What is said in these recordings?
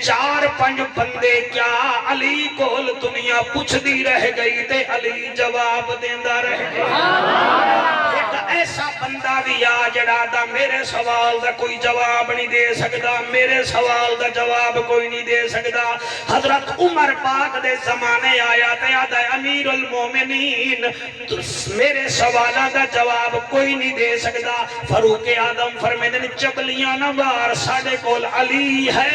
چار پنج بندے کیا علی کول دنیا پوچھ دی رہ گئی تے علی جواب دیندہ رہ گئی ایک ایسا بندہ بھی آ جڑا دا میرے سوال دا کوئی جواب نہیں دے سکتا میرے سوال دا جواب کوئی نہیں دے سکتا حضرت عمر پاک دے زمانے آیا تے آدھا امیر المومنین میرے سوالہ دا جواب کوئی نہیں دے سکتا فاروق اعظم فرمیدن چبلیاں نوار ساڑھے کول علی ہے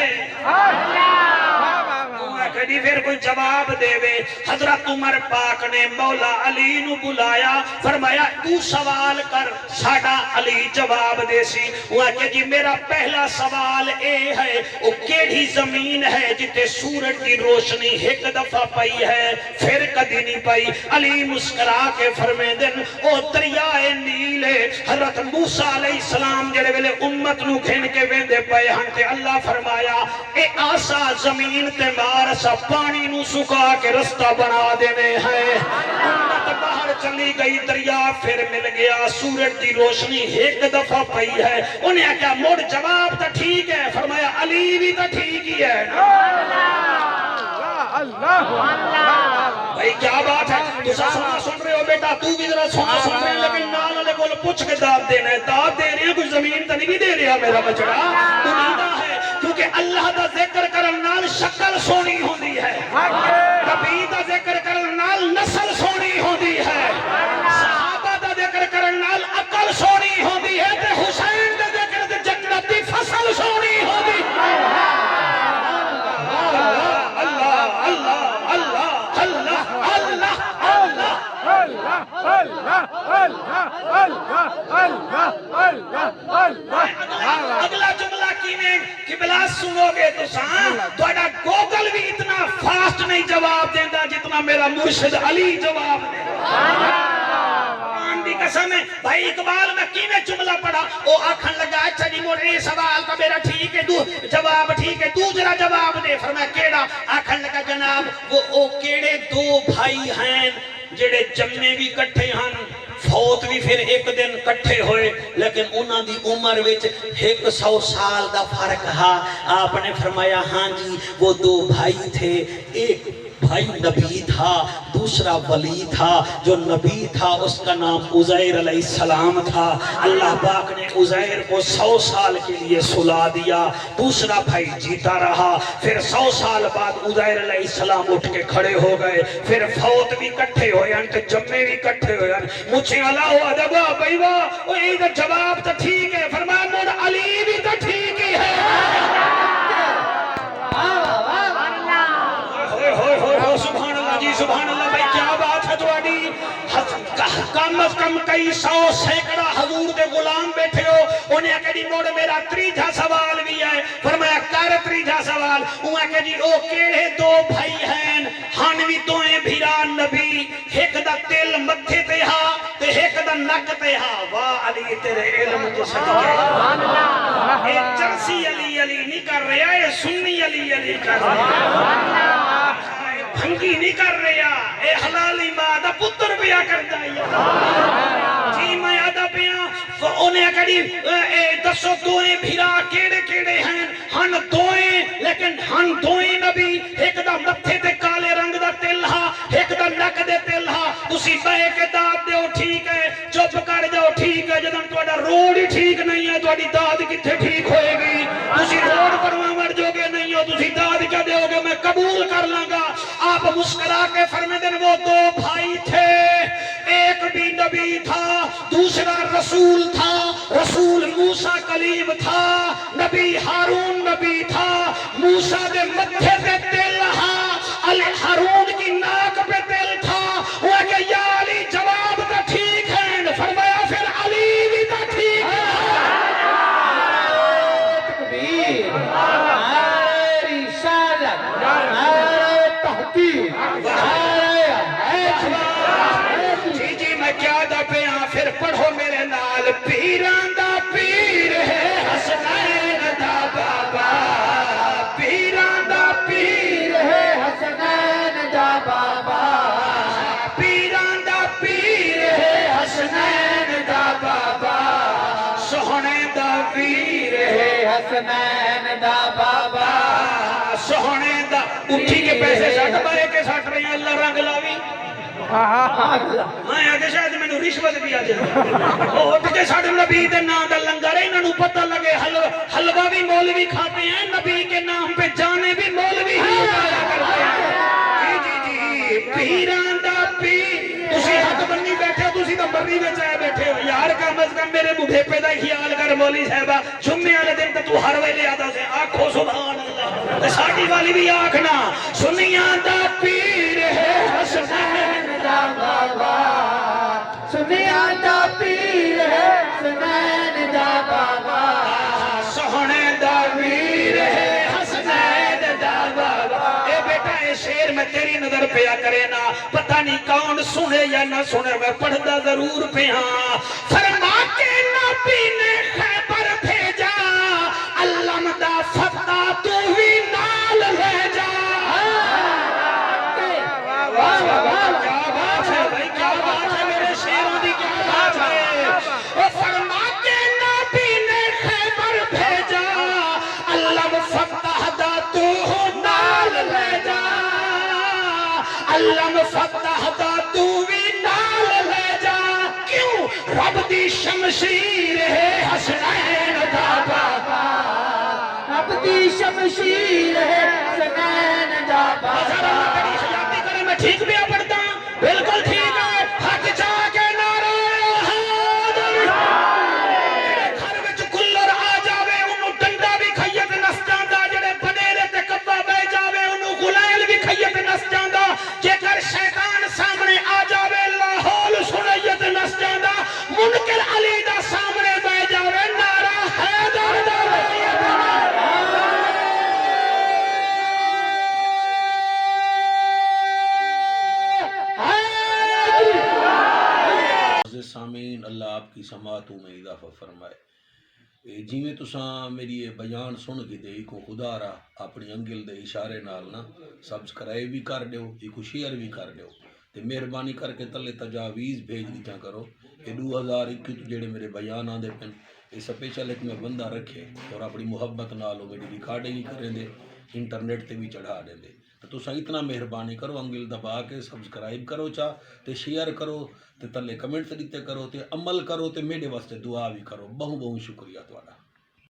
کدی پھر کوئی جواب دے وے حضرت عمر پاک نے مولا علی نو بلایا فرمایا تو سوال کر ساڑا علی جواب دے سی وہ کہ جی میرا پہلا سوال اے ہے وہ کیڑی زمین ہے جتے سورج کی روشنی ایک دفعہ پئی ہے پھر کدی نہیں پئی علی مسکرا کے فرمیدن او دریائے نیل ہے حضرت موسیٰ علیہ السلام جڑے ویلے امت نو کھین کے ویندے پئے ہنتے اللہ فرمایا اے آسا زمین تے مار سا پانی نو سکا کے رستہ بنا دینے ہیں امت باہر چلی گئی دریا پھر مل گیا سورج دی روشنی ایک دفعہ پئی ہے انہیں کیا موڑ جواب تا ٹھیک ہے فرمایا علی بھی تا ٹھیک ہی ہے بھائی کیا بات ہے تو سنا سن رہے ہو بیٹا تو بھی ذرا سنا سن رہے ہیں لیکن نال والے کو پوچھ کے داد دینا ہے داد دے رہے ہیں کچھ زمین تا نہیں دے رہا میرا بچڑا تو نیدہ ہے کیونکہ اللہ دا ذکر کرن نال شکل سونی ہوندی ہے نبی دا ذکر کرن نال نسل سونی ہوندی ہے صحابہ دا ذکر کرن نال عقل سونی ہوندی ہے تے حسین دا ذکر تے جنت دی فصل سونی ہوندی اگلا جملہ کیویں کہ بلا سنو گے تو تہاڈا گوگل بھی اتنا فاسٹ نہیں جواب دیندا جتنا میرا مرشد علی جواب دیندا دی قسم ہے بھائی اقبال میں کیویں جملہ پڑھا او آکھن لگا اچھا جی موڑے سوال تو میرا ٹھیک ہے جواب ٹھیک ہے دوسرا جواب دے فرمایا کیڑا آکھن لگا جناب وہ کیڑے دو بھائی ہیں جڑے جمے بھی کٹھے ہن فوت بھی پھر ایک دن کٹھے ہوئے لیکن انہاں دی عمر وچ 100 سال دا فرق ہا آپ نے فرمایا ہاں جی وہ دو بھائی تھے ایک بھائی نبی تھا دوسرا ولی تھا جو نبی تھا اس کا نام عزیر علیہ السلام تھا اللہ پاک نے عزیر کو 100 سال کے لیے سلا دیا دوسرا بھائی جیتا رہا پھر 100 سال بعد عزیر علیہ السلام اٹھ کے کھڑے ہو گئے پھر فوت بھی کٹھے ہوئے ہیں جمعے بھی کٹھے ہوئے ہیں مجھے اللہ ہوا دبا بیوا وہ ایک جواب تو ٹھیک ہے فرمایا مجھے علی بھی تو ٹھیک ہی ہے سبحان اللہ جی سبحان اللہ بھائی کیا بات ہے تواڈی کم از کم کئی 100 سینکڑا حضور دے غلام بیٹھے ہو انہیں کہ جی موڑ میرا تریجا سوال بھی ہے فرمایا کر تریجا سوال انہیں کہ جی او کیڑے دو بھائی ہیں ہن بھی دوئیں بھیرا نبی ایک دا تل متھے تے ہا تے ایک دا نک تے ہا واہ علی تیرے علم تو صدقے اے چرسی علی علی نہیں کر رہا اے سنی علی علی کر رہا بھنگی نہیں کر رہا اے حلالی ماں دا پتر بیا کر دائی جی میں آدھا پیا انہیں کڑی اے دسو دوئیں بھیرا کیڑے کیڑے ہیں ہن دوئیں لیکن ہن دوئیں نبی ایک دا متھے تے کالے رنگ دا تلہا ایک دا نک دے تلہا تسی بہے کے داد دیو ٹھیک ہے چپ کر جاؤ ٹھیک ہے جدن توڑا روڈ ہی ٹھیک نہیں ہے توڑی داد کتھے ٹھیک ہوئے گی تسی روڈ پر مر جو گے نہیں ہو تسی داد کیا دیو گے میں قبول کر لانگا آپ مسکرا کے فرمیدن وہ دو بھائی تھے ایک بھی نبی تھا دوسرا رسول تھا رسول موسیٰ کلیم تھا نبی ہارون نبی تھا موسیٰ دے متھے پہ تل ہا ہارون کی ناک پہ تل تھا وہ کہ یا علی جواب تو ٹھیک ہے فرمایا پھر علی بھی تو ٹھیک ہے جی جی میں کیا دا پیاں پھر پڑھو میرے نال پیران دا پیر ہے حسنین دا بابا پیران دا پیر ہے حسنین دا بابا پیران دا پیر ہے حسنین دا بابا سوہنے دا پیر ہے حسنین دا بابا اٹھی کے پیسے سٹ بائے کے سٹ رہے ہیں اللہ رنگ لاوی میں آگے شاید میں نے رشوت بھی آ جائے اٹھ کے سٹ نبی دے نام دا لنگر ہے انہوں پتہ لگے حلوہ بھی مولوی کھاتے ہیں نبی کے نام پہ جانے بھی مولوی ہی اٹھایا کرتے ہیں جی پیران دا پیر تسی حق بنی بیٹھے ہو تسی تو مرنی میں چاہے بیٹھے ہو یار کم از کم میرے بڑھے پہ دا خیال کر مولی صاحبہ جمعے والے دن تو ہر ویلے آتا سے آنکھو سبحان اللہ ساڑی والی بھی آنکھنا سنیاں دا پیر ہے حسنین دا بابا سنیا دا پیر ہے حسنین دا بابا سونے دا پیر ہے حسنین دا بابا اے بیٹا اے شیر میں تیری نظر پیا کرے نا پتہ نہیں کون سنے یا نہ سنے میں پڑھدا ضرور پیا فرما کے نبی نے خیبر بھیجا علم دا فتح تو ہی نال لے جا کیا بات ہے بھائی کیا بات ہے میرے شیروں دی کیا بات ہے او فرما کے نبی نے خیبر بھیجا علم فتح دا تو نال لے جا علم فتح دا تو بھی نال لے جا کیوں رب دی شمشیر ہے حسنین دا بابا رب دی شمشیر ہے حسنین دا ذرا بابا تیری حیاتی کرے میں ٹھیک بھی پڑھتا ہوں بالکل ٹھیک ہے حق چاہ کے نعرہ حیدر جڑے گھر وچ کلر آ جاوے انہوں ڈنڈا بھی کھئیت نس جاندا جڑے بنیرے تے کبا بہ جاوے انہوں غلیل بھی کھئیت نس جاندا جے کر شیطان سامنے آ جاوے لاہول سنیت نس جاندا منکر علی دا سامنے بہ جاوے نعرہ حیدر دا سامعین اللہ آپ کی سماعتوں میں اضافہ فرمائے جی میں تساں میری یہ بیان سن کے دے کو خدا را اپنی انگل دے اشارے نال نا سبسکرائب بھی کر دیو ایک شیئر بھی کر دیو تے مہربانی کر کے تلے تجاویز بھیج دیتا کرو کہ 2021 جڑے میرے بیان آندے پن یہ سپیشل ایک میں بندہ رکھے اور اپنی محبت نالو میری ریکارڈنگ کریں دے انٹرنیٹ تے بھی چڑھا دیں دے تو تساں اتنا مہربانی کرو انگل دبا کے سبسکرائب کرو چا تے شیئر کرو تے تلے کمنٹ دیتے کرو تے عمل کرو تے میرے واسطے دعا بھی کرو بہت بہت شکریہ تہاڈا